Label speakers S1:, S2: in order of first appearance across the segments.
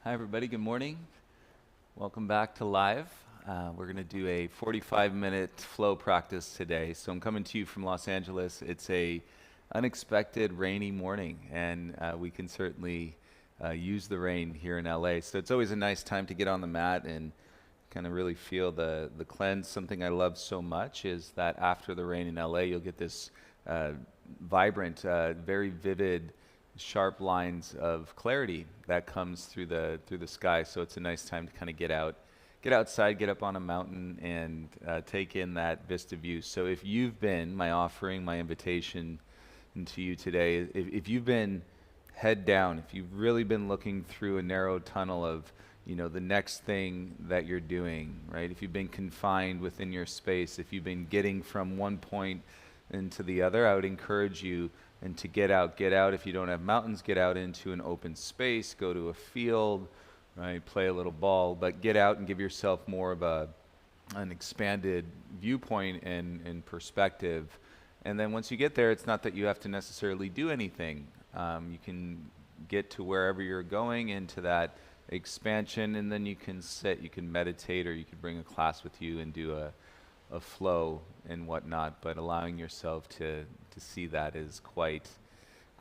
S1: Hi, everybody. Good morning. Welcome back to Live. We're going to do a 45-minute flow practice today. So I'm coming to you from Los Angeles. It's a unexpected rainy morning, and we can certainly use the rain here in LA. So it's always a nice time to get on the mat and kind of really feel the cleanse. Something I love so much is that after the rain in LA, you'll get this uh, vibrant, very vivid, sharp lines of clarity that comes through the sky. So it's a nice time to kind of get outside, get up on a mountain, and take in that vista view. So if you've been, my offering, my invitation to you today, if you've been head down, if you've really been looking through a narrow tunnel of the next thing that you're doing, right? If you've been confined within your space, if you've been getting from one point into the other, I would encourage you and to get out. Get out. If you don't have mountains, get out into an open space, go to a field, right? Play a little ball, but get out and give yourself more of an expanded viewpoint and perspective. And then once you get there, it's not that you have to necessarily do anything. You can get to wherever you're going into that expansion, and then you can sit, you can meditate, or you could bring a class with you and do a flow and whatnot. But allowing yourself to see that is quite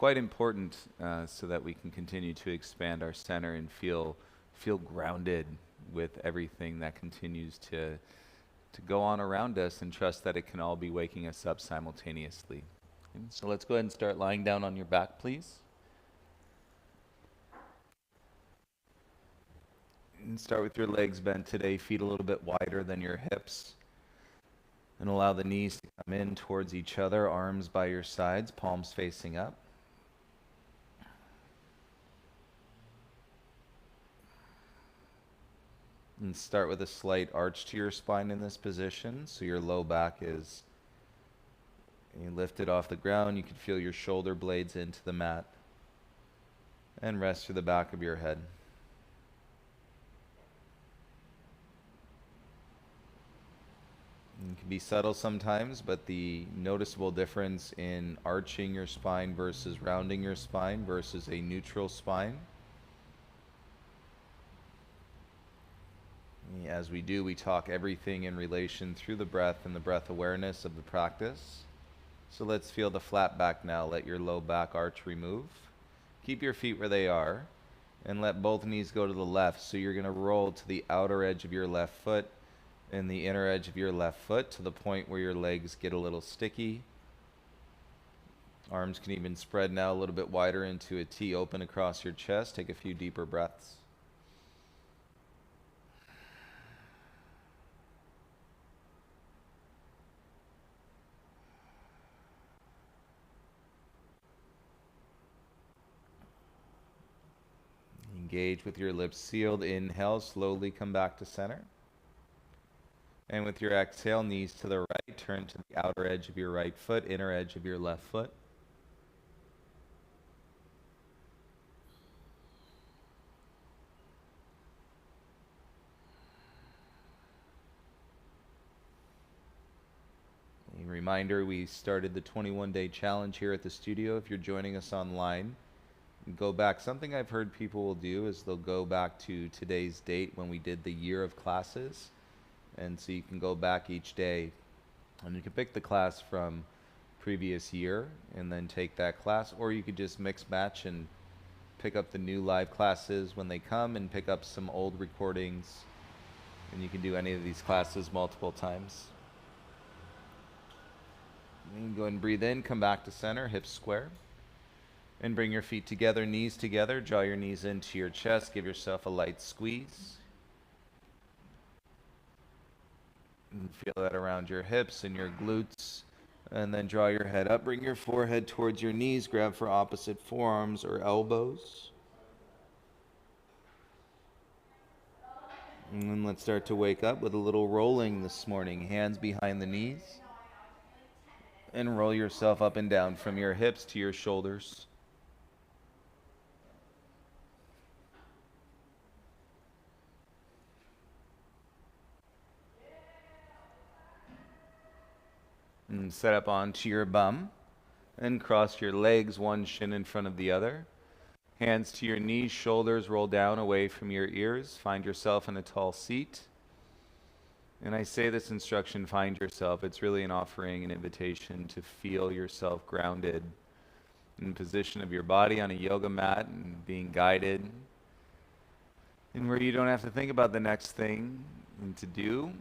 S1: important, so that we can continue to expand our center and feel grounded with everything that continues to go on around us, and trust that it can all be waking us up simultaneously. And so let's go ahead and start lying down on your back, please. And start with your legs bent today, feet a little bit wider than your hips. And allow the knees to come in towards each other, arms by your sides, palms facing up. And start with a slight arch to your spine in this position, so your low back is lifted off the ground. You can feel your shoulder blades into the mat. And rest through the back of your head. It can be subtle sometimes, but the noticeable difference in arching your spine versus rounding your spine versus a neutral spine. As we do, we talk everything in relation through the breath and the breath awareness of the practice. So let's feel the flat back now. Let your low back arch remove. Keep your feet where they are, and let both knees go to the left. So you're going to roll to the outer edge of your left foot and the inner edge of your left foot to the point where your legs get a little sticky. Arms can even spread now a little bit wider into a T, open across your chest. Take a few deeper breaths. Engage with your lips sealed. Inhale, slowly come back to center. And with your exhale, knees to the right, turn to the outer edge of your right foot, inner edge of your left foot. A reminder, we started the 21-day challenge here at the studio. If you're joining us online, go back. Something I've heard people will do is they'll go back to today's date when we did the year of classes. And so you can go back each day and you can pick the class from previous year and then take that class, or you could just mix match and pick up the new live classes when they come and pick up some old recordings, and you can do any of these classes multiple times. And you can go ahead and breathe in, come back to center, hips square. And bring your feet together, knees together. Draw your knees into your chest. Give yourself a light squeeze. And feel that around your hips and your glutes. And then draw your head up. Bring your forehead towards your knees. Grab for opposite forearms or elbows. And then let's start to wake up with a little rolling this morning. Hands behind the knees. And roll yourself up and down from your hips to your shoulders. And set up onto your bum and cross your legs, one shin in front of the other. Hands to your knees, shoulders roll down away from your ears. Find yourself in a tall seat. And I say this instruction, find yourself. It's really an offering, an invitation to feel yourself grounded in the position of your body on a yoga mat and being guided. And where you don't have to think about the next thing to do.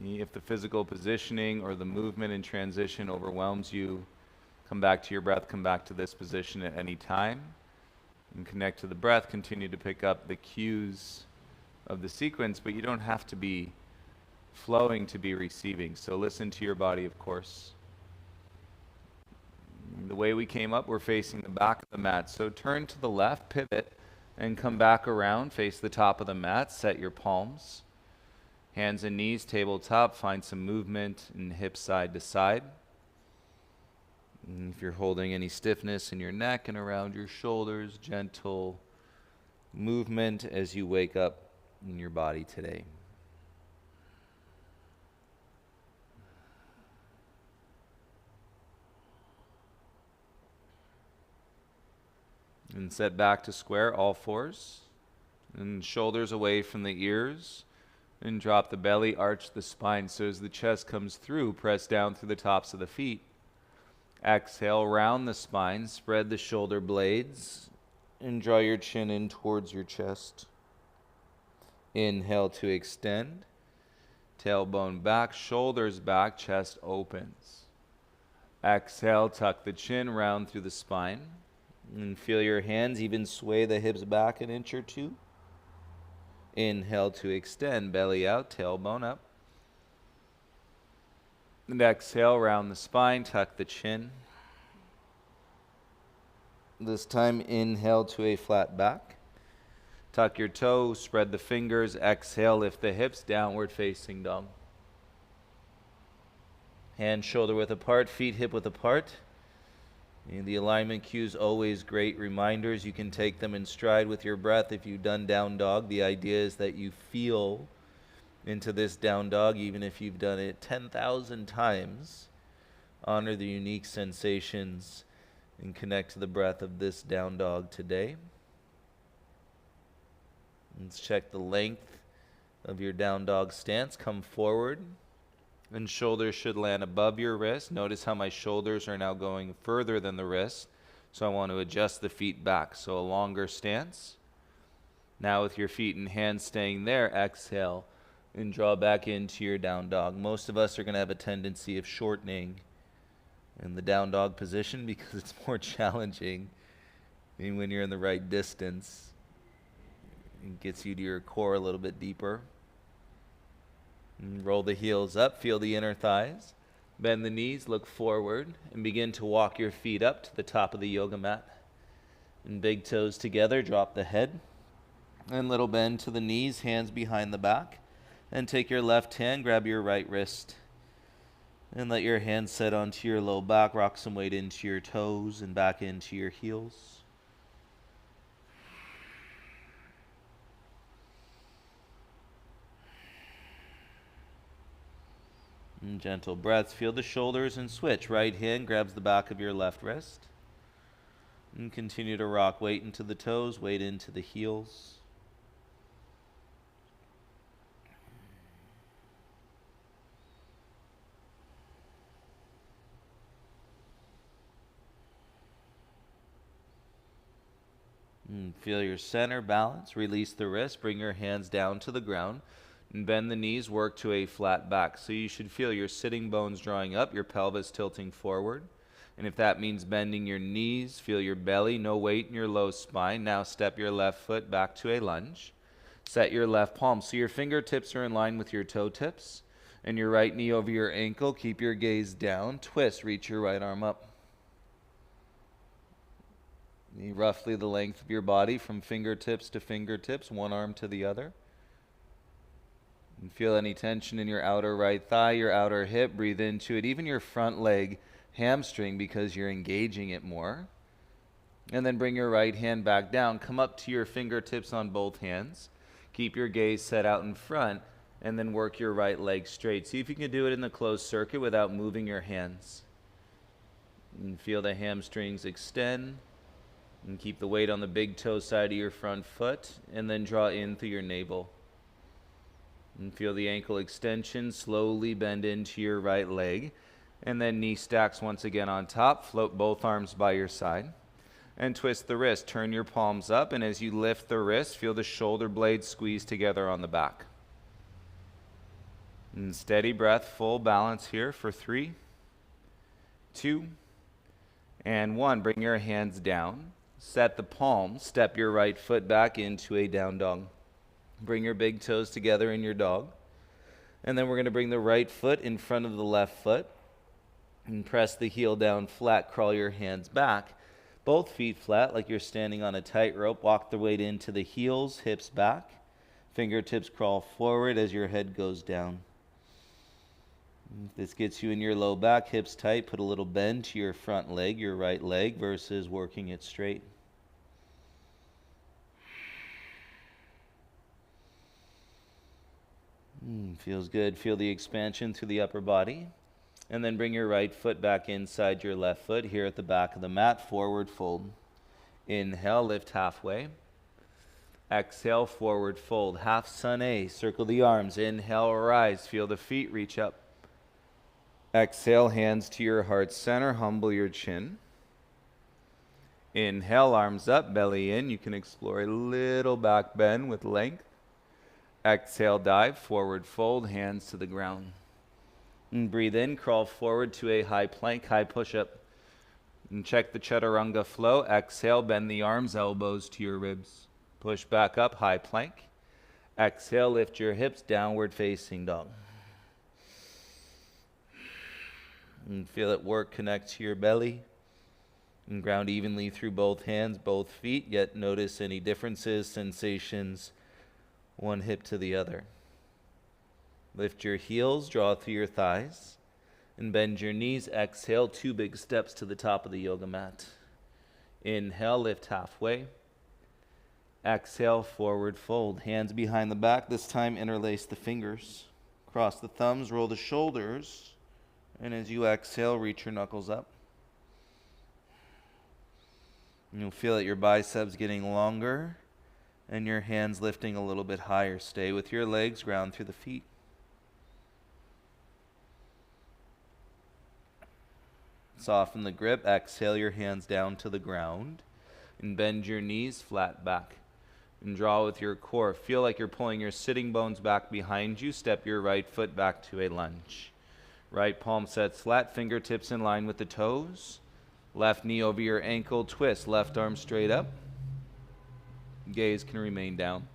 S1: If the physical positioning or the movement and transition overwhelms you, come back to your breath, come back to this position at any time, and connect to the breath. Continue to pick up the cues of the sequence, but you don't have to be flowing to be receiving. So listen to your body, of course. The way we came up, we're facing the back of the mat. So turn to the left, pivot, and come back around, face the top of the mat, set your palms. Hands and knees, tabletop, find some movement in hips side to side. And if you're holding any stiffness in your neck and around your shoulders, gentle movement as you wake up in your body today. And set back to square, all fours. And shoulders away from the ears. And drop the belly, arch the spine. So as the chest comes through, press down through the tops of the feet. Exhale, round the spine, spread the shoulder blades, and draw your chin in towards your chest. Inhale to extend. Tailbone back, shoulders back, chest opens. Exhale, tuck the chin, round through the spine. And feel your hands even sway the hips back an inch or two. Inhale to extend, belly out, tailbone up. And exhale, round the spine, tuck the chin. This time, inhale to a flat back. Tuck your toes, spread the fingers. Exhale, lift the hips, downward facing dog. Hands shoulder width apart, feet hip width apart. And the alignment cues, always great reminders. You can take them in stride with your breath. If you've done down dog, the idea is that you feel into this down dog, even if you've done it 10,000 times. Honor the unique sensations and connect to the breath of this down dog today. Let's check the length of your down dog stance. Come forward, and shoulders should land above your wrist. Notice how my shoulders are now going further than the wrist, so I want to adjust the feet back. So a longer stance. Now with your feet and hands staying there, exhale and draw back into your down dog. Most of us are going to have a tendency of shortening in the down dog position because it's more challenging. And when you're in the right distance, it gets you to your core a little bit deeper. And roll the heels up, feel the inner thighs. Bend the knees, look forward, and begin to walk your feet up to the top of the yoga mat. And big toes together, drop the head. And little bend to the knees, hands behind the back. And take your left hand, grab your right wrist. And let your hand set onto your low back, rock some weight into your toes and back into your heels. And gentle breaths, feel the shoulders and switch. Right hand grabs the back of your left wrist. And continue to rock weight into the toes, weight into the heels. And feel your center balance. Release the wrist. Bring your hands down to the ground. And bend the knees. Work to a flat back. So you should feel your sitting bones drawing up, your pelvis tilting forward. And if that means bending your knees, feel your belly, no weight in your low spine. Now step your left foot back to a lunge. Set your left palm. So your fingertips are in line with your toe tips. And your right knee over your ankle. Keep your gaze down. Twist. Reach your right arm up. Roughly the length of your body from fingertips to fingertips, one arm to the other. And feel any tension in your outer right thigh, your outer hip. Breathe into it. Even your front leg hamstring because you're engaging it more. And then bring your right hand back down. Come up to your fingertips on both hands. Keep your gaze set out in front. And then work your right leg straight. See if you can do it in the closed circuit without moving your hands. And feel the hamstrings extend. And keep the weight on the big toe side of your front foot, and then draw in through your navel. And feel the ankle extension, slowly bend into your right leg, and then knee stacks once again on top. Float both arms by your side, and twist the wrist. Turn your palms up, and as you lift the wrist, feel the shoulder blades squeeze together on the back. And steady breath, full balance here for 3, 2, and 1. Bring your hands down. Set the palms. Step your right foot back into a down dog. Bring your big toes together in your dog. And then we're going to bring the right foot in front of the left foot. And press the heel down flat. Crawl your hands back. Both feet flat like you're standing on a tightrope. Walk the weight into the heels, hips back. Fingertips crawl forward as your head goes down. If this gets you in your low back, hips tight, put a little bend to your front leg, your right leg, versus working it straight. Feels good. Feel the expansion through the upper body. And then bring your right foot back inside your left foot here at the back of the mat, forward fold. Inhale, lift halfway. Exhale, forward fold. Half sun A, circle the arms. Inhale, rise. Feel the feet reach up. Exhale, hands to your heart center, humble your chin. Inhale, arms up, belly in. You can explore a little back bend with length. Exhale, dive, forward fold, hands to the ground. And breathe in, crawl forward to a high plank, high push-up. And check the chaturanga flow. Exhale, bend the arms, elbows to your ribs. Push back up, high plank. Exhale, lift your hips, downward facing dog. And feel it work, connect to your belly. And ground evenly through both hands, both feet, yet notice any differences, sensations, one hip to the other. Lift your heels, draw through your thighs, and bend your knees. Exhale, 2 big steps to the top of the yoga mat. Inhale, lift halfway. Exhale, forward fold. Hands behind the back, this time interlace the fingers. Cross the thumbs, roll the shoulders. And as you exhale, reach your knuckles up. And you'll feel that your biceps getting longer and your hands lifting a little bit higher. Stay with your legs, ground through the feet. Soften the grip. Exhale your hands down to the ground. And bend your knees flat back. And draw with your core. Feel like you're pulling your sitting bones back behind you. Step your right foot back to a lunge. Right palm sets flat, fingertips in line with the toes. Left knee over your ankle, twist. Left arm straight up. Gaze can remain down.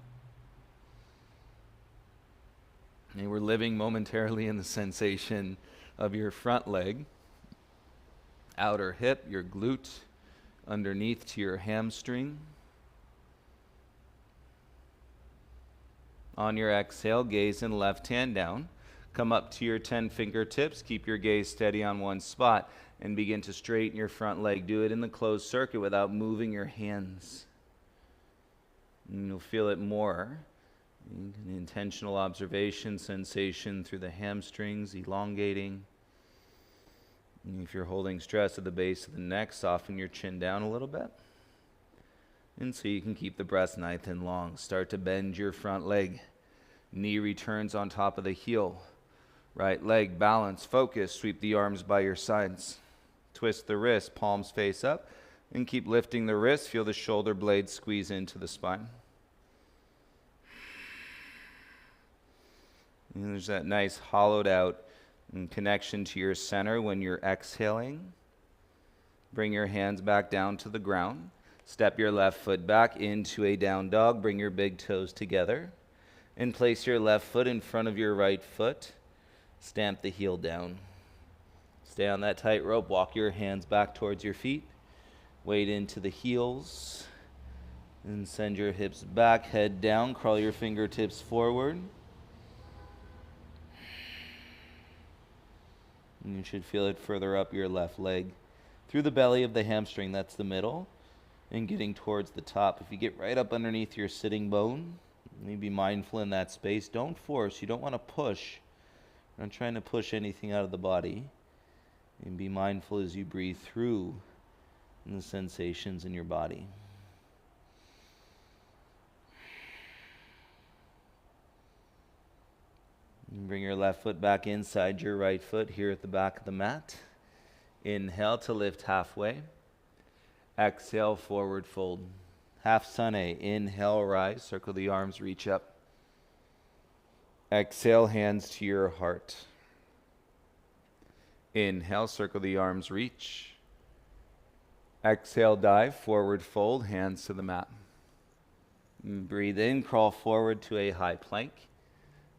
S1: And we're living momentarily in the sensation of your front leg, outer hip, your glute, underneath to your hamstring. On your exhale, gaze and left hand down. Come up to your 10 fingertips. Keep your gaze steady on one spot and begin to straighten your front leg. Do it in the closed circuit without moving your hands. And you'll feel it more. An intentional observation, sensation through the hamstrings, elongating. And if you're holding stress at the base of the neck, soften your chin down a little bit. And so you can keep the breath nice and long. Start to bend your front leg. Knee returns on top of the heel. Right leg, balance, focus. Sweep the arms by your sides. Twist the wrist, palms face up. And keep lifting the wrist. Feel the shoulder blades squeeze into the spine. And there's that nice hollowed out connection to your center when you're exhaling. Bring your hands back down to the ground. Step your left foot back into a down dog. Bring your big toes together. And place your left foot in front of your right foot. Stamp the heel down. Stay on that tight rope. Walk your hands back towards your feet. Weight into the heels. And send your hips back, head down. Crawl your fingertips forward. And you should feel it further up your left leg. Through the belly of the hamstring, that's the middle. And getting towards the top. If you get right up underneath your sitting bone, be mindful in that space. Don't force. You don't want to push. You're not trying to push anything out of the body. And be mindful as you breathe through and the sensations in your body. And bring your left foot back inside your right foot here at the back of the mat. Inhale to lift halfway. Exhale, forward fold. Half sun A. Inhale, rise. Circle the arms, reach up. Exhale, hands to your heart. Inhale, circle the arms, reach. Exhale, dive, forward fold, hands to the mat. Breathe in, crawl forward to a high plank.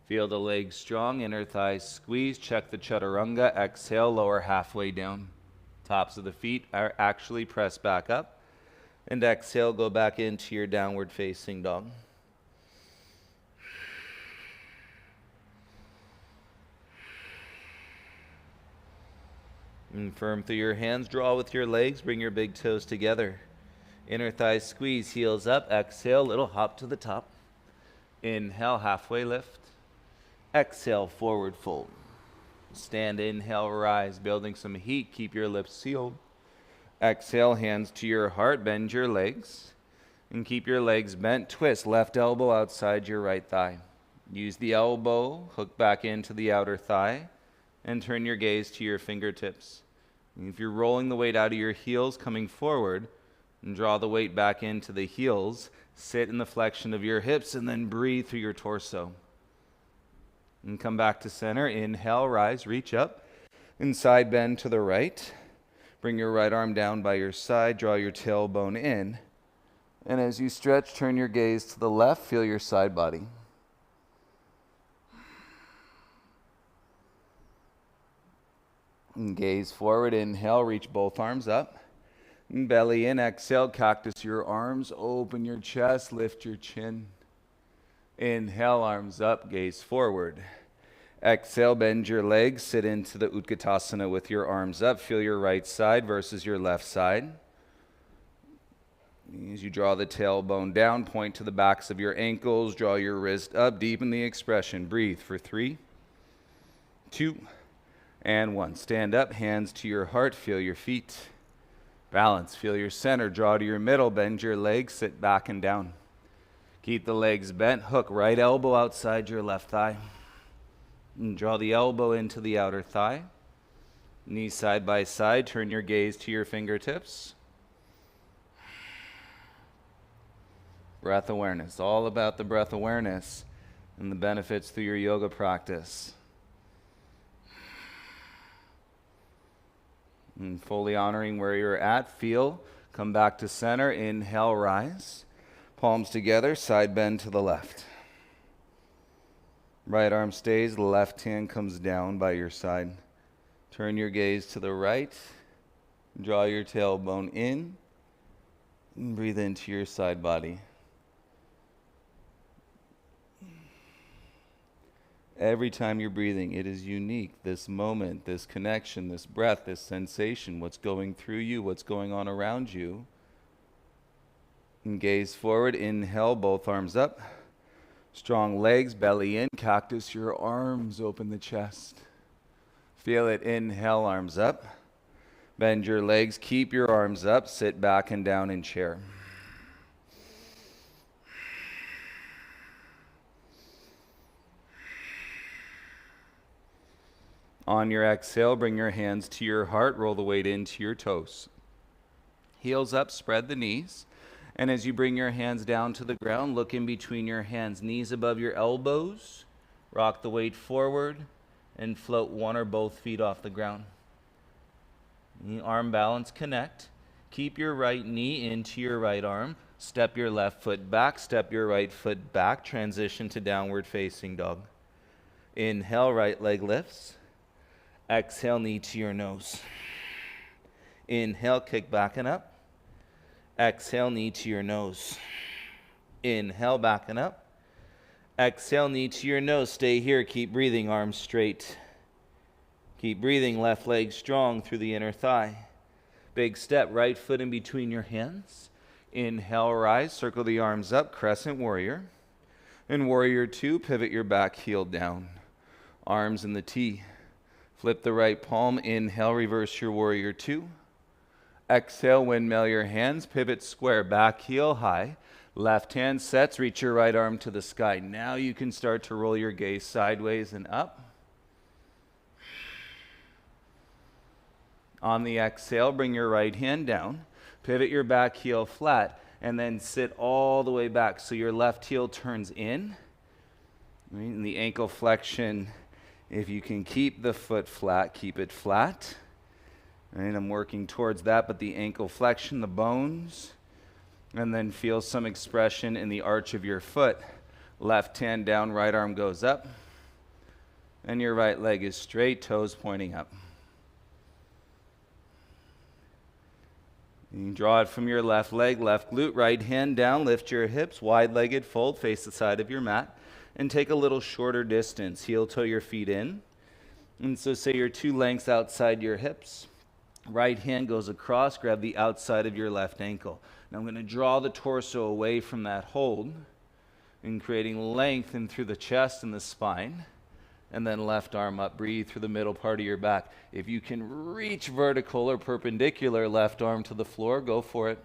S1: Feel the legs strong, inner thighs squeeze. Check the chaturanga. Exhale, lower halfway down. Tops of the feet are actually pressed back up. And exhale, go back into your downward facing dog. And firm through your hands, draw with your legs, bring your big toes together. Inner thighs squeeze, heels up. Exhale, little hop to the top. Inhale, halfway lift. Exhale, forward fold. Stand, inhale, rise, building some heat. Keep your lips sealed. Exhale, hands to your heart, bend your legs. And keep your legs bent, twist, left elbow outside your right thigh. Use the elbow, hook back into the outer thigh, and turn your gaze to your fingertips. And if you're rolling the weight out of your heels, coming forward, and draw the weight back into the heels, sit in the flexion of your hips, and then breathe through your torso. And come back to center. Inhale, rise, reach up. And side bend to the right. Bring your right arm down by your side. Draw your tailbone in. And as you stretch, turn your gaze to the left. Feel your side body. And gaze forward. Inhale, reach both arms up. And belly in. Exhale, cactus your arms. Open your chest. Lift your chin. Inhale, arms up, gaze forward. Exhale, bend your legs, sit into the Utkatasana with your arms up. Feel your right side versus your left side. As you draw the tailbone down, point to the backs of your ankles, draw your wrist up, deepen the expression. Breathe for 3, 2, and 1. Stand up, hands to your heart, feel your feet. Balance, feel your center, draw to your middle, bend your legs, sit back and down. Keep the legs bent, hook right elbow outside your left thigh. And draw the elbow into the outer thigh. Knees side by side, turn your gaze to your fingertips. Breath awareness, all about the breath awareness and the benefits through your yoga practice. And fully honoring where you're at, feel, come back to center, inhale, rise. Palms together, side bend to the left. Right arm stays, left hand comes down by your side. Turn your gaze to the right. Draw your tailbone in. And breathe into your side body. Every time you're breathing, it is unique. This moment, this connection, this breath, this sensation, what's going through you, what's going on around you. And gaze forward, inhale, both arms up. Strong legs, belly in, cactus your arms, open the chest. Feel it, inhale, arms up. Bend your legs, keep your arms up, sit back and down in chair. On your exhale, bring your hands to your heart, roll the weight into your toes. Heels up, spread the knees. And as you bring your hands down to the ground, look in between your hands, knees above your elbows. Rock the weight forward and float one or both feet off the ground. Arm balance, connect. Keep your right knee into your right arm. Step your left foot back, step your right foot back. Transition to downward facing dog. Inhale, right leg lifts. Exhale, knee to your nose. Inhale, kick back and up. Exhale, knee to your nose. Inhale, back and up. Exhale, knee to your nose. Stay here. Keep breathing, arms straight. Keep breathing, left leg strong through the inner thigh. Big step, right foot in between your hands. Inhale, rise, circle the arms up, crescent warrior. In warrior 2, pivot your back heel down. Arms in the T. Flip the right palm, inhale, reverse your warrior 2. Exhale, windmill your hands, pivot square, back heel high. Left hand sets, reach your right arm to the sky. Now you can start to roll your gaze sideways and up. On the exhale, bring your right hand down, pivot your back heel flat, and then sit all the way back so your left heel turns in. Right? And the ankle flexion, if you can keep the foot flat, keep it flat. Right? I'm working towards that, but the ankle flexion, the bones, and then feel some expression in the arch of your foot. Left hand down, right arm goes up, and your right leg is straight, toes pointing up. You can draw it from your left leg, left glute, right hand down, lift your hips, wide-legged fold, face the side of your mat, and take a little shorter distance. Heel toe your feet in. And so say you're 2 lengths outside your hips. Right hand goes across, grab the outside of your left ankle. Now I'm going to draw the torso away from that hold and creating length in through the chest and the spine. And then left arm up, breathe through the middle part of your back. If you can reach vertical or perpendicular, left arm to the floor, go for it.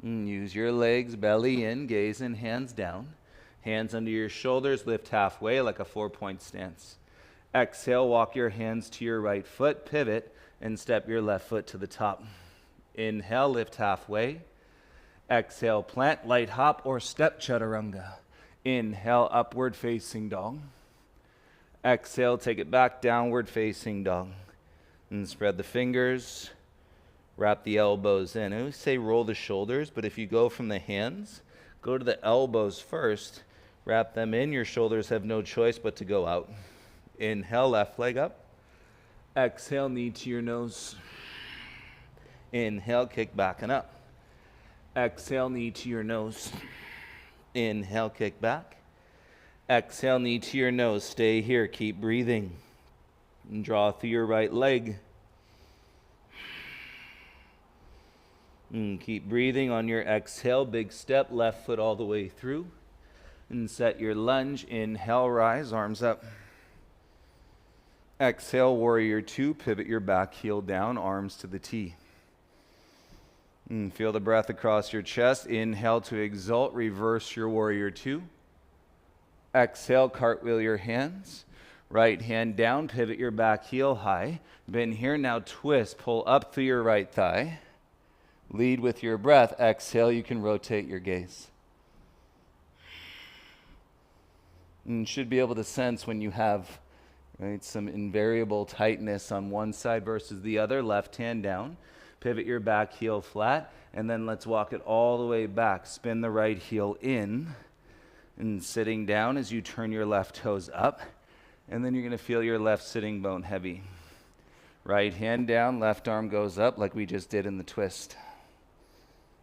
S1: And use your legs, belly in, gaze in, hands down. Hands under your shoulders, lift halfway like a 4-point stance. Exhale, walk your hands to your right foot, pivot, and step your left foot to the top. Inhale, lift halfway. Exhale, plant, light hop, or step chaturanga. Inhale, upward facing dog. Exhale, take it back, downward facing dog. And spread the fingers, wrap the elbows in. I always say roll the shoulders, but if you go from the hands, go to the elbows first, wrap them in. Your shoulders have no choice but to go out. Inhale, left leg up. Exhale, knee to your nose. Inhale, kick back and up. Exhale, knee to your nose. Inhale, kick back. Exhale, knee to your nose. Stay here. Keep breathing. And draw through your right leg. And keep breathing on your exhale. Big step, left foot all the way through. And set your lunge. Inhale, rise, arms up. Exhale, warrior 2. Pivot your back heel down, arms to the T. And feel the breath across your chest. Inhale to exalt, reverse your warrior 2. Exhale, cartwheel your hands. Right hand down, pivot your back heel high. Bend here, now twist, pull up through your right thigh. Lead with your breath. Exhale, you can rotate your gaze. And you should be able to sense when you have some invariable tightness on one side versus the other. Left hand down. Pivot your back heel flat, and then let's walk it all the way back. Spin the right heel in, and sitting down as you turn your left toes up, and then you're going to feel your left sitting bone heavy. Right hand down, left arm goes up like we just did in the twist.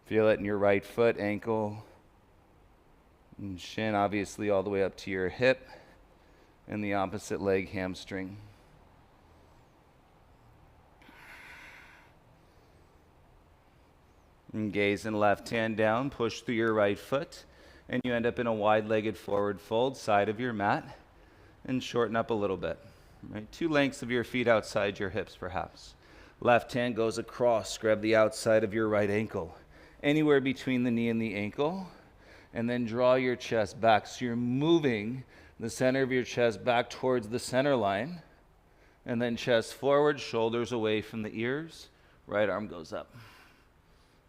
S1: Feel it in your right foot, ankle, and shin, obviously all the way up to your hip, and the opposite leg, hamstring. And gaze and left hand down, push through your right foot, and you end up in a wide-legged forward fold, side of your mat, and shorten up a little bit. Right? 2 lengths of your feet outside your hips, perhaps. Left hand goes across, grab the outside of your right ankle, anywhere between the knee and the ankle, and then draw your chest back. So you're moving the center of your chest back towards the center line, and then chest forward, shoulders away from the ears, right arm goes up.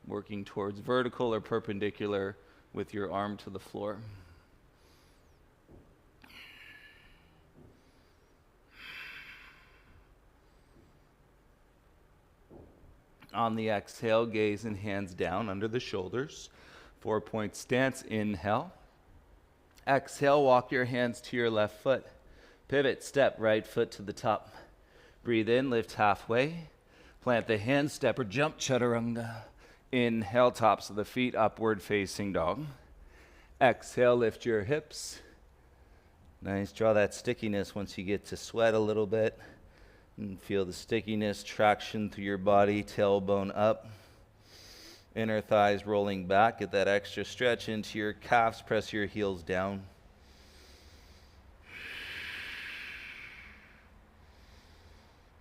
S1: Working towards vertical or perpendicular with your arm to the floor. On the exhale, gaze and hands down under the shoulders. 4-point stance, inhale. Exhale, walk your hands to your left foot. Pivot, step right foot to the top. Breathe in, lift halfway. Plant the hand, step or jump, chaturanga. Inhale, tops of the feet, upward facing dog. Exhale, lift your hips. Nice, draw that stickiness once you get to sweat a little bit. And feel the stickiness, traction through your body, tailbone up. Inner thighs rolling back, get that extra stretch into your calves, press your heels down.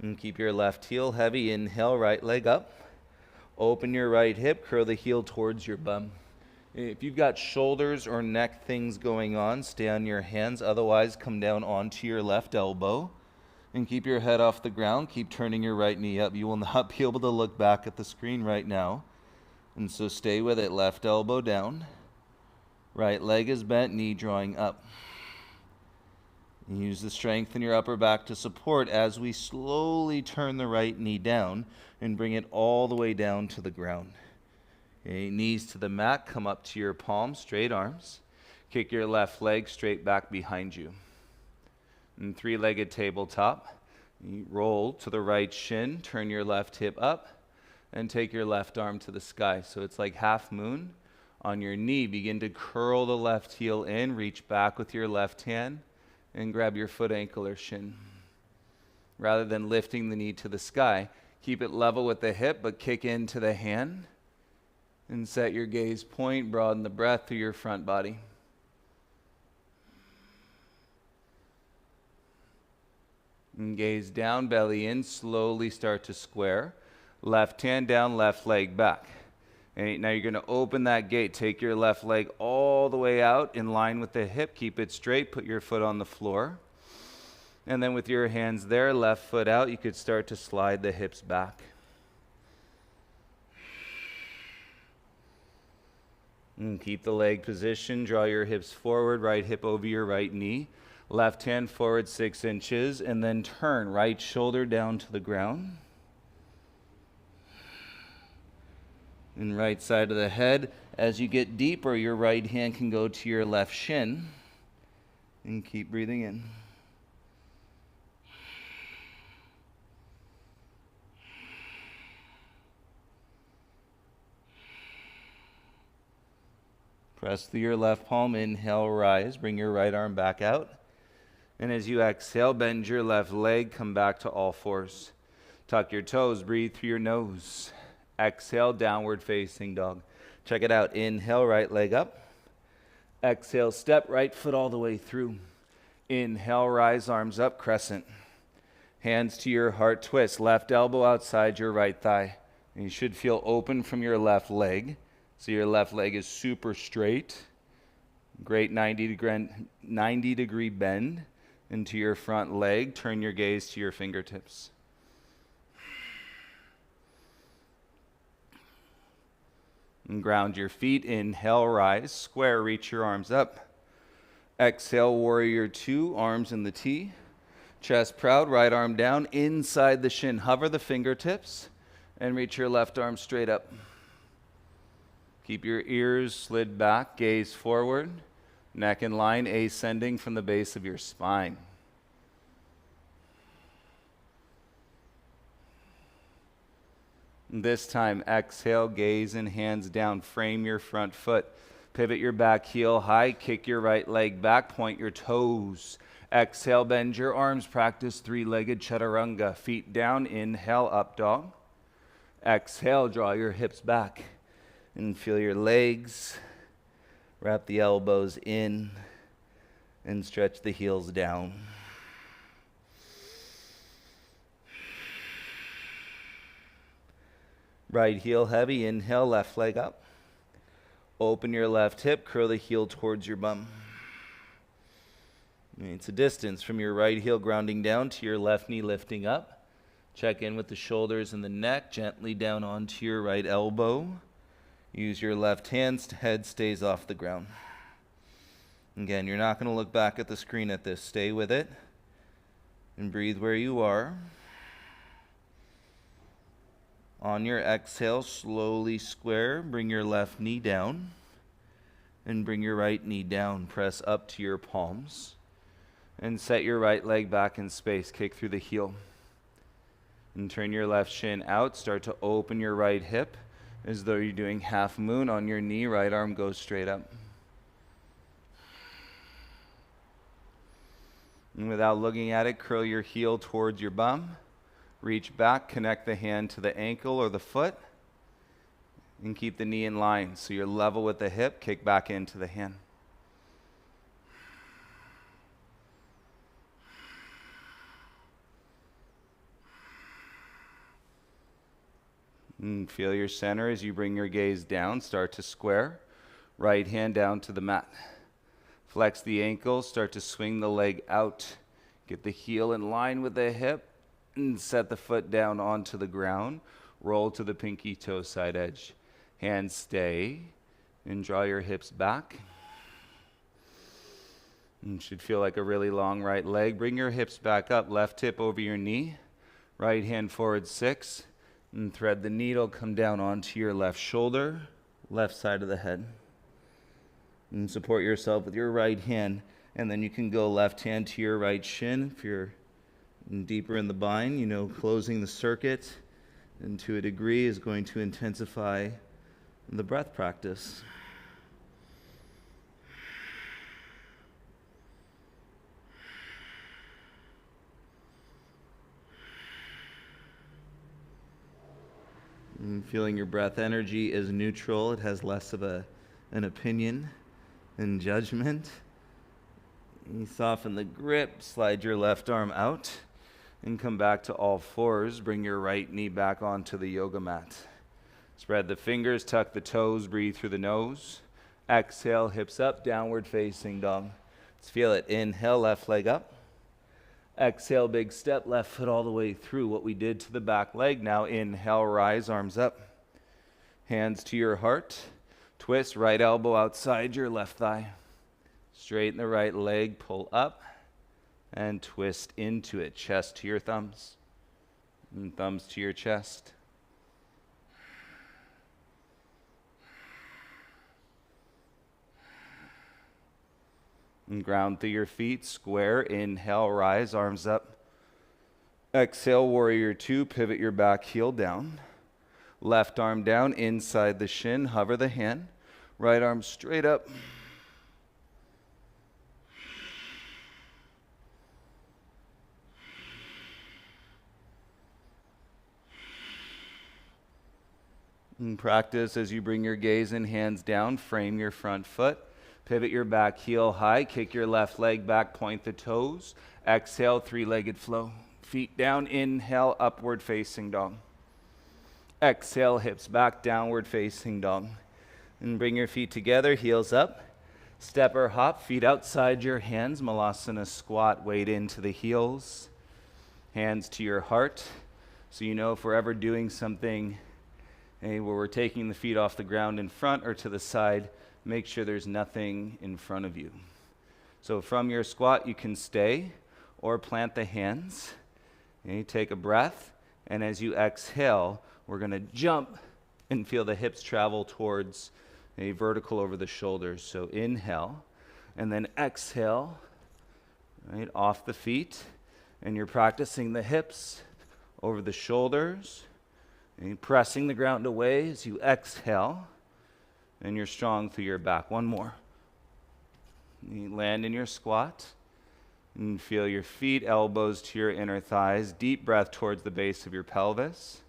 S1: And keep your left heel heavy. Inhale, right leg up. Open your right hip, curl the heel towards your bum. If you've got shoulders or neck things going on, stay on your hands. Otherwise, come down onto your left elbow and keep your head off the ground. Keep turning your right knee up. You will not be able to look back at the screen right now. And so stay with it. Left elbow down. Right leg is bent, knee drawing up. Use the strength in your upper back to support as we slowly turn the right knee down and bring it all the way down to the ground. Okay, knees to the mat, come up to your palms, straight arms. Kick your left leg straight back behind you. And three-legged tabletop. You roll to the right shin, turn your left hip up, and take your left arm to the sky. So it's like half moon. On your knee, begin to curl the left heel in, reach back with your left hand, and grab your foot, ankle, or shin. Rather than lifting the knee to the sky, keep it level with the hip, but kick into the hand and set your gaze point, broaden the breath through your front body. And gaze down, belly in, slowly start to square. Left hand down, left leg back. And now you're going to open that gate, take your left leg all the way out in line with the hip, keep it straight, put your foot on the floor. And then with your hands there, left foot out, you could start to slide the hips back. And keep the leg position, draw your hips forward, right hip over your right knee. Left hand forward 6 inches, and then turn right shoulder down to the ground. And right side of the head. As you get deeper, your right hand can go to your left shin. And keep breathing in. Press through your left palm. Inhale, rise. Bring your right arm back out. And as you exhale, bend your left leg. Come back to all fours. Tuck your toes. Breathe through your nose. Exhale, downward facing dog. Check it out. Inhale, right leg up. Exhale, step right foot all the way through. Inhale, rise, arms up, crescent. Hands to your heart, twist. Left elbow outside your right thigh. And you should feel open from your left leg. So your left leg is super straight. Great 90-degree bend into your front leg. Turn your gaze to your fingertips. And ground your feet. Inhale, rise. Square, reach your arms up. Exhale, warrior 2, arms in the T. Chest proud, right arm down, inside the shin. Hover the fingertips and reach your left arm straight up. Keep your ears slid back, gaze forward. Neck in line, ascending from the base of your spine. This time, exhale, gaze and hands down. Frame your front foot. Pivot your back heel high. Kick your right leg back. Point your toes. Exhale, bend your arms. Practice three-legged chaturanga. Feet down. Inhale, up dog. Exhale, draw your hips back. And feel your legs. Wrap the elbows in. And stretch the heels down. Right heel heavy, inhale, left leg up. Open your left hip, curl the heel towards your bum. It's a distance from your right heel grounding down to your left knee lifting up. Check in with the shoulders and the neck, gently down onto your right elbow. Use your left hand, head stays off the ground. Again, you're not going to look back at the screen at this. Stay with it and breathe where you are. On your exhale, slowly square. Bring your left knee down and bring your right knee down. Press up to your palms and set your right leg back in space. Kick through the heel and turn your left shin out. Start to open your right hip as though you're doing half moon on your knee. Right arm goes straight up. And without looking at it, curl your heel towards your bum. Reach back, connect the hand to the ankle or the foot, and keep the knee in line. So you're level with the hip, kick back into the hand. And feel your center as you bring your gaze down. Start to square. Right hand down to the mat. Flex the ankle. Start to swing the leg out. Get the heel in line with the hip. And set the foot down onto the ground. Roll to the pinky toe side edge. Hands stay. And draw your hips back. And should feel like a really long right leg. Bring your hips back up. Left hip over your knee. Right hand forward 6. And thread the needle. Come down onto your left shoulder. Left side of the head. And support yourself with your right hand. And then you can go left hand to your right shin. If you're deeper in the bind, you know, closing the circuit. And to a degree is going to intensify the breath practice. And feeling your breath energy is neutral. It has less of an opinion and judgment. You soften the grip, slide your left arm out, and come back to all fours. Bring your right knee back onto the yoga mat. Spread the fingers, tuck the toes, breathe through the nose. Exhale, hips up, downward facing dog. Let's feel it. Inhale, left leg up. Exhale, big step, left foot all the way through. What we did to the back leg. Now inhale, rise, arms up. Hands to your heart. Twist, right elbow outside your left thigh. Straighten the right leg, pull up, and twist into it. Chest to your thumbs, and thumbs to your chest. And ground through your feet, square, inhale, rise, arms up. Exhale, warrior 2, pivot your back heel down. Left arm down, inside the shin, hover the hand. Right arm straight up. And practice as you bring your gaze and hands down, frame your front foot. Pivot your back heel high, kick your left leg back, point the toes. Exhale, three-legged flow. Feet down, inhale, upward facing dog. Exhale, hips back, downward facing dog. And bring your feet together, heels up. Step or hop, feet outside your hands. Malasana squat, weight into the heels. Hands to your heart. So you know if we're ever doing something where we're taking the feet off the ground in front or to the side, make sure there's nothing in front of you. So from your squat, you can stay or plant the hands. And you take a breath, and as you exhale, we're going to jump and feel the hips travel towards a vertical over the shoulders. So inhale, and then exhale, right, off the feet. And you're practicing the hips over the shoulders, and you're pressing the ground away as you exhale. And you're strong through your back. One more. You land in your squat. And feel your feet, elbows to your inner thighs. Deep breath towards the base of your pelvis.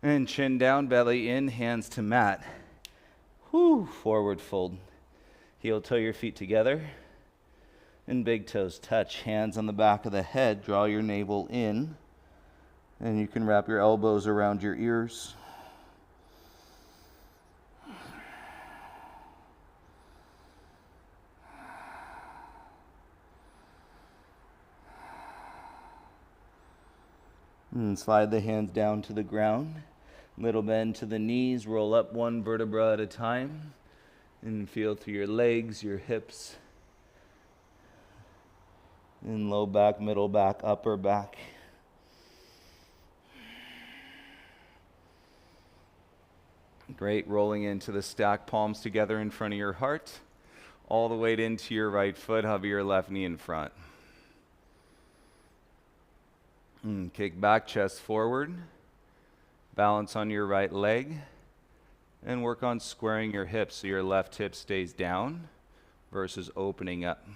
S1: And chin down, belly in, hands to mat. Whew, forward fold. Heel toe your feet together. And big toes touch. Hands on the back of the head. Draw your navel in. And you can wrap your elbows around your ears. And slide the hands down to the ground. Little bend to the knees. Roll up one vertebra at a time. And feel through your legs, your hips. And low back, middle back, upper back. Great. Rolling into the stack, palms together in front of your heart. All the weight into your right foot. Hover your left knee in front. Kick back, chest forward. Balance on your right leg. And work on squaring your hips so your left hip stays down versus opening up.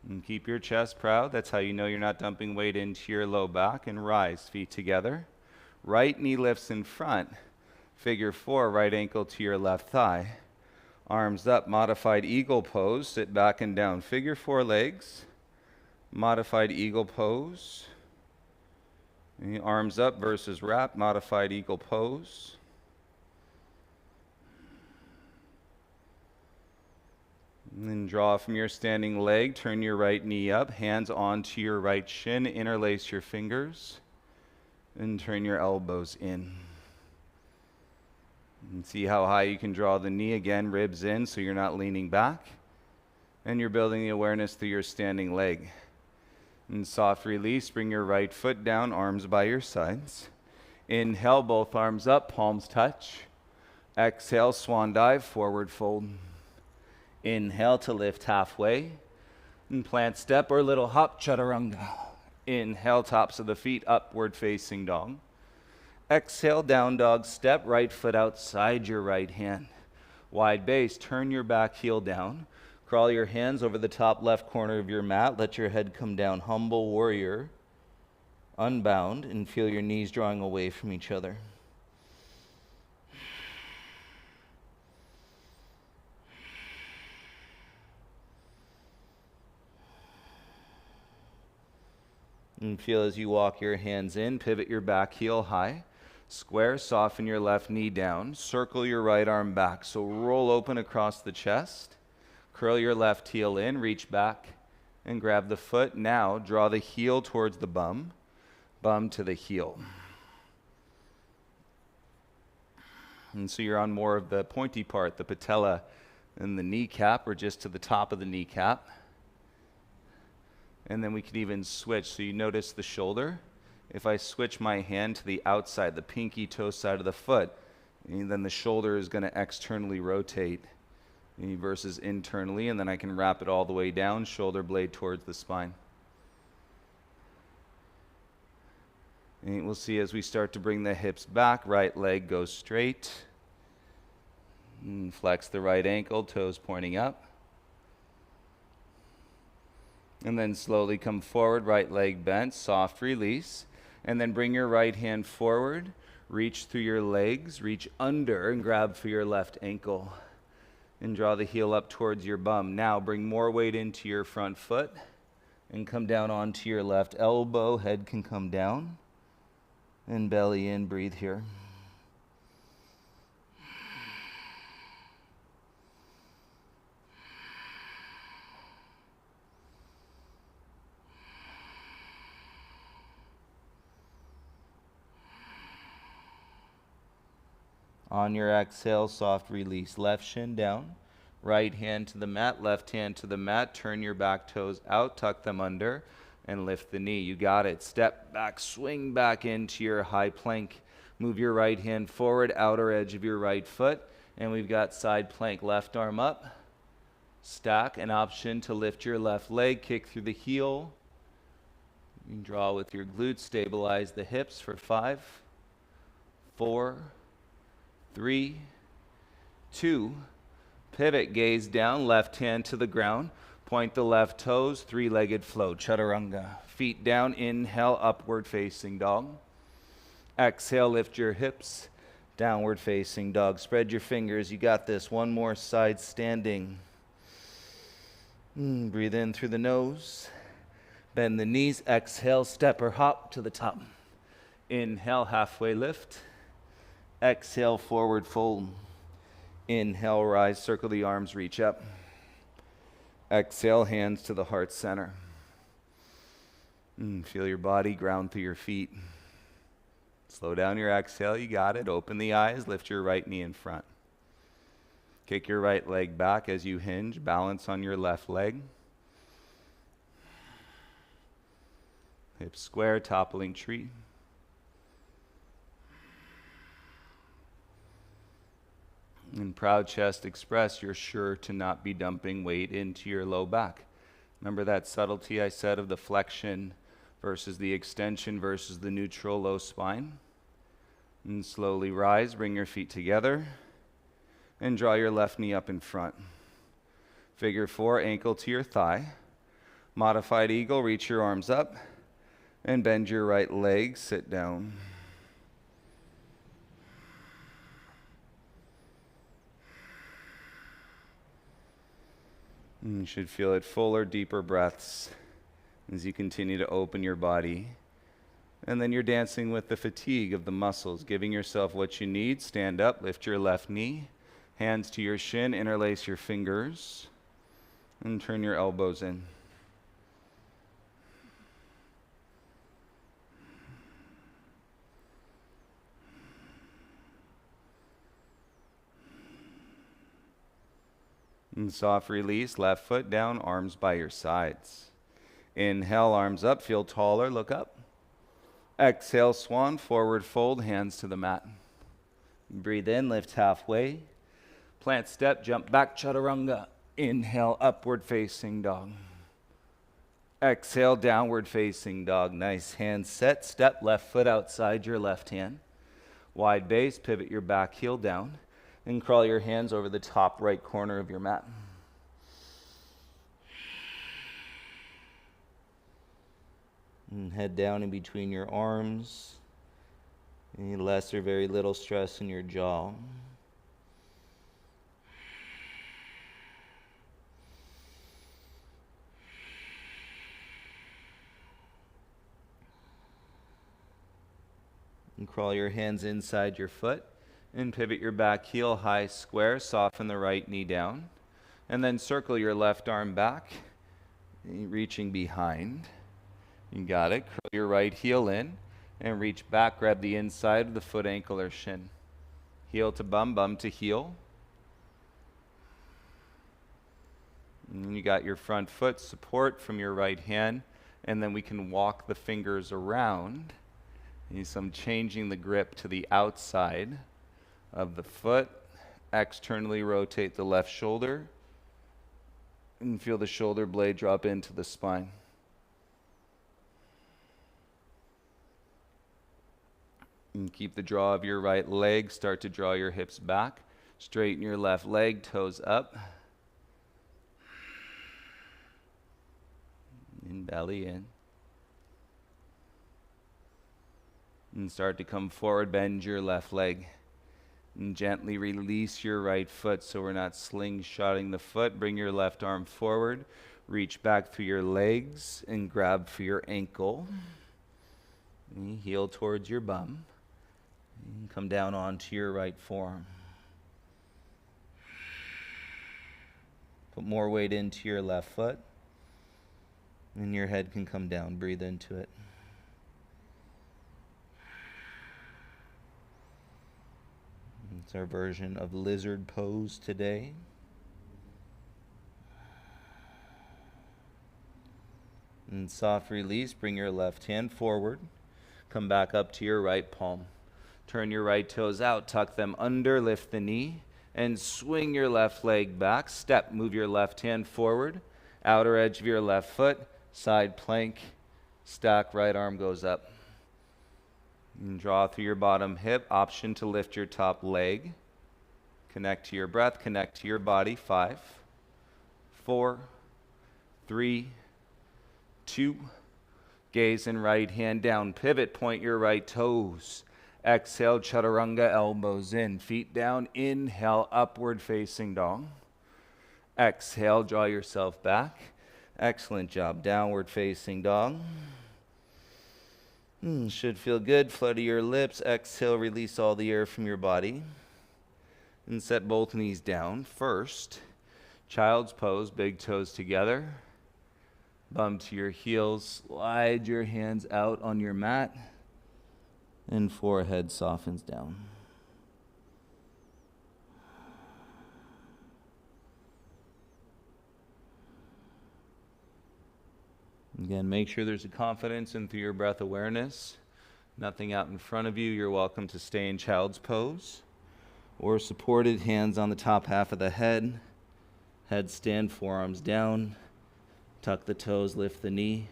S1: And keep your chest proud. That's how you know you're not dumping weight into your low back. And rise, feet together. Right knee lifts in front. Figure 4, right ankle to your left thigh. Arms up, modified eagle pose. Sit back and down. Figure four legs. Modified eagle pose. Arms up versus wrap, modified eagle pose. And then draw from your standing leg, turn your right knee up, hands onto your right shin, interlace your fingers, and turn your elbows in. And see how high you can draw the knee again, ribs in so you're not leaning back. And you're building the awareness through your standing leg. And soft release, bring your right foot down, arms by your sides. Inhale, both arms up, palms touch. Exhale, swan dive, forward fold. Inhale to lift halfway. And plant step or little hop, chaturanga. Inhale, tops of the feet, upward facing dog. Exhale, down dog step, right foot outside your right hand. Wide base, turn your back heel down. Crawl your hands over the top left corner of your mat. Let your head come down. Humble warrior. Unbound, and feel your knees drawing away from each other. And feel as you walk your hands in, pivot your back heel high. Square, soften your left knee down. Circle your right arm back. So roll open across the chest. Curl your left heel in, reach back and grab the foot. Now draw the heel towards the bum to the heel. And so you're on more of the pointy part, the patella and the kneecap, or just to the top of the kneecap. And then we could even switch. So you notice the shoulder. If I switch my hand to the outside, the pinky toe side of the foot, and then the shoulder is going to externally rotate versus internally, and then I can wrap it all the way down, shoulder blade towards the spine. And we'll see as we start to bring the hips back, right leg goes straight. And flex the right ankle, toes pointing up. And then slowly come forward, right leg bent, soft release. And then bring your right hand forward, reach through your legs, reach under and grab for your left ankle. And draw the heel up towards your bum. Now bring more weight into your front foot and come down onto your left elbow. Head can come down and belly in. Breathe here. On your exhale, soft release. Left shin down, right hand to the mat, left hand to the mat. Turn your back toes out, tuck them under, and lift the knee. You got it. Step back, swing back into your high plank. Move your right hand forward, outer edge of your right foot, and we've got side plank. Left arm up, stack. An option to lift your left leg, kick through the heel. You can draw with your glutes, stabilize the hips for 5, 4, 3, 2, pivot, gaze down, left hand to the ground, point the left toes, three-legged flow, chaturanga. Feet down, inhale, upward facing dog. Exhale, lift your hips, downward facing dog. Spread your fingers, you got this. One more side standing. Breathe in through the nose, bend the knees, exhale, step or hop to the top. Inhale, halfway lift. Exhale, forward fold. Inhale, rise, circle the arms, reach up. Exhale, hands to the heart center. Feel your body ground through your feet. Slow down your exhale, you got it. Open the eyes, lift your right knee in front. Kick your right leg back as you hinge, balance on your left leg. Hips square, toppling tree. In proud chest express, you're sure to not be dumping weight into your low back. Remember that subtlety I said of the flexion versus the extension versus the neutral low spine? And slowly rise, bring your feet together, and draw your left knee up in front. Figure 4, ankle to your thigh. Modified eagle, reach your arms up, and bend your right leg, sit down. And you should feel it fuller, deeper breaths as you continue to open your body. And then you're dancing with the fatigue of the muscles, giving yourself what you need. Stand up, lift your left knee, hands to your shin, interlace your fingers, and turn your elbows in. And soft release, left foot down, arms by your sides. Inhale, arms up, feel taller, look up. Exhale, swan, forward fold, hands to the mat. Breathe in, lift halfway. Plant step, jump back, chaturanga. Inhale, upward facing dog. Exhale, downward facing dog. Nice. Hands set, step, left foot outside your left hand. Wide base, pivot your back heel down. And crawl your hands over the top right corner of your mat. And head down in between your arms. Any less or very little stress in your jaw. And crawl your hands inside your foot. And pivot your back heel high square, soften the right knee down. And then circle your left arm back, reaching behind. You got it. Curl your right heel in and reach back, grab the inside of the foot, ankle, or shin. Heel to bum, bum to heel. And you got your front foot support from your right hand, and then we can walk the fingers around. So I'm changing the grip to the outside of the foot. Externally rotate the left shoulder and feel the shoulder blade drop into the spine. And keep the draw of your right leg. Start to draw your hips back. Straighten your left leg, toes up. And belly in. And start to come forward, bend your left leg. And gently release your right foot so we're not slingshotting the foot. Bring your left arm forward. Reach back through your legs and grab for your ankle. And heel towards your bum. And come down onto your right forearm. Put more weight into your left foot. And your head can come down. Breathe into it. It's our version of lizard pose today. And soft release, bring your left hand forward. Come back up to your right palm. Turn your right toes out, tuck them under, lift the knee, and swing your left leg back. Step, move your left hand forward, outer edge of your left foot, side plank, stack, right arm goes up. And draw through your bottom hip, option to lift your top leg. Connect to your breath, connect to your body. 5, 4, 3, 2. Gaze and right hand down. Pivot, point your right toes. Exhale, chaturanga, elbows in. Feet down. Inhale, upward facing dog. Exhale, draw yourself back. Excellent job. Downward facing dog. Should feel good. Flutter your lips. Exhale, release all the air from your body. And set both knees down. First, child's pose, big toes together. Bum to your heels. Slide your hands out on your mat. And forehead softens down. Again, make sure there's a confidence in through your breath awareness. Nothing out in front of you. You're welcome to stay in child's pose. Or supported, hands on the top half of the head. Headstand, forearms down. Tuck the toes, lift the knee.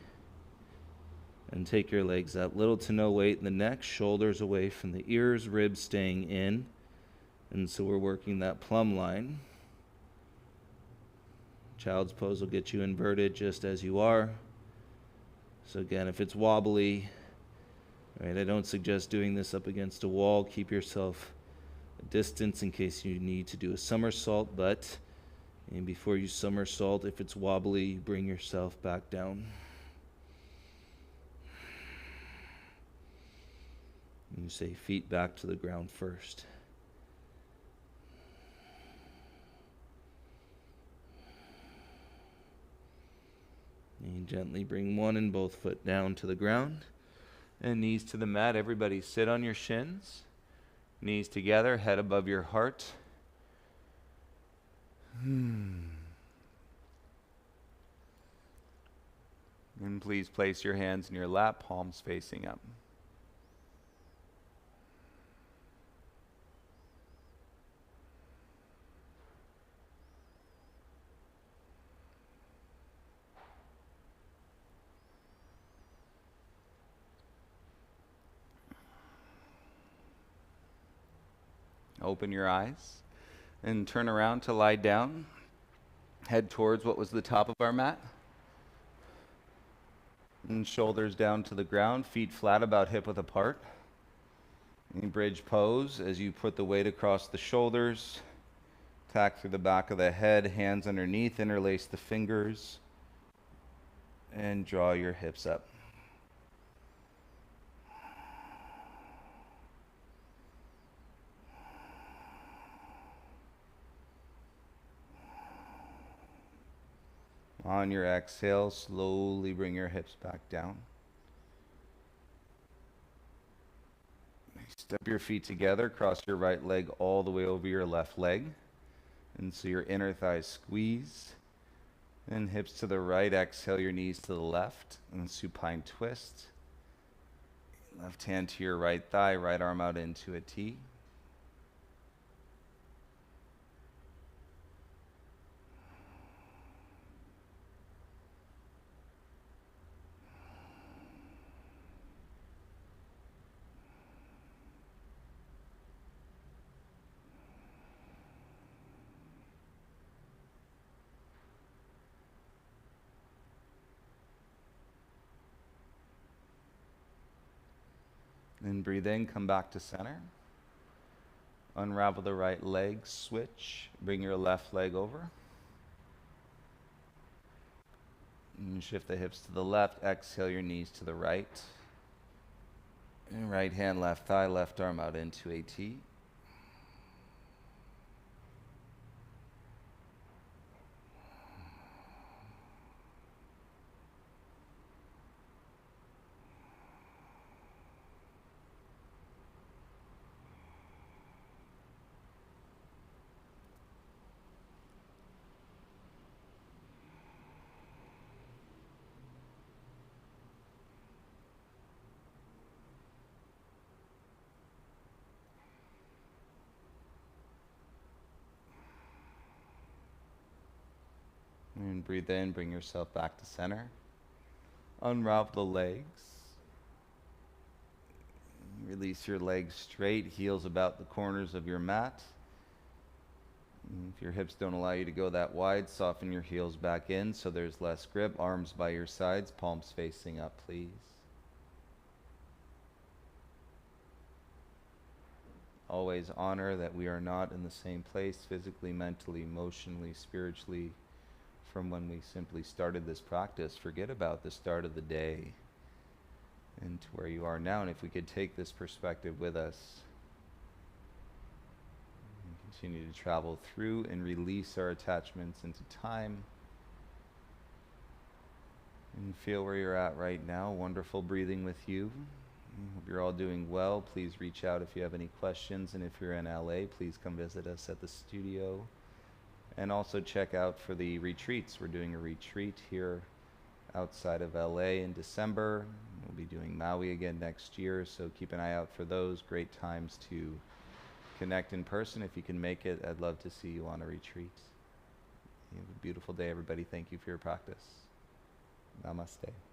S1: And take your legs up. Little to no weight in the neck, shoulders away from the ears, ribs staying in. And so we're working that plumb line. Child's pose will get you inverted just as you are. So again, if it's wobbly, right, I don't suggest doing this up against a wall. Keep yourself a distance in case you need to do a somersault, but
S2: And before you somersault, if it's wobbly, bring yourself back down. And you say feet back to the ground first. And you gently bring one and both foot down to the ground. And knees to the mat. Everybody sit on your shins. Knees together, head above your heart. And please place your hands in your lap, palms facing up. Open your eyes and turn around to lie down. Head towards what was the top of our mat. And shoulders down to the ground, feet flat about hip width apart. And bridge pose as you put the weight across the shoulders. Tack through the back of the head, hands underneath, interlace the fingers. And draw your hips up. On your exhale, slowly bring your hips back down. Step your feet together, cross your right leg all the way over your left leg. And so your inner thighs squeeze. And hips to the right, exhale your knees to the left. And supine twist. Left hand to your right thigh, right arm out into a T. Then breathe in, come back to center. Unravel the right leg, switch. Bring your left leg over. And shift the hips to the left, exhale your knees to the right. And right hand, left thigh, left arm out into a T. And breathe in, bring yourself back to center. Unravel the legs. Release your legs straight, heels about the corners of your mat. If your hips don't allow you to go that wide, soften your heels back in so there's less grip. Arms by your sides, palms facing up, please. Always honor that we are not in the same place physically, mentally, emotionally, spiritually from when we simply started this practice. Forget about the start of the day and to where you are now. And if we could take this perspective with us and continue to travel through and release our attachments into time and feel where you're at right now. Wonderful breathing with you. Hope you're all doing well. Please reach out if you have any questions, and if you're in LA, please come visit us at the studio. And also check out for the retreats. We're doing a retreat here outside of LA in December. We'll be doing Maui again next year, so keep an eye out for those. Great times to connect in person. If you can make it, I'd love to see you on a retreat. You have a beautiful day, everybody. Thank you for your practice. Namaste.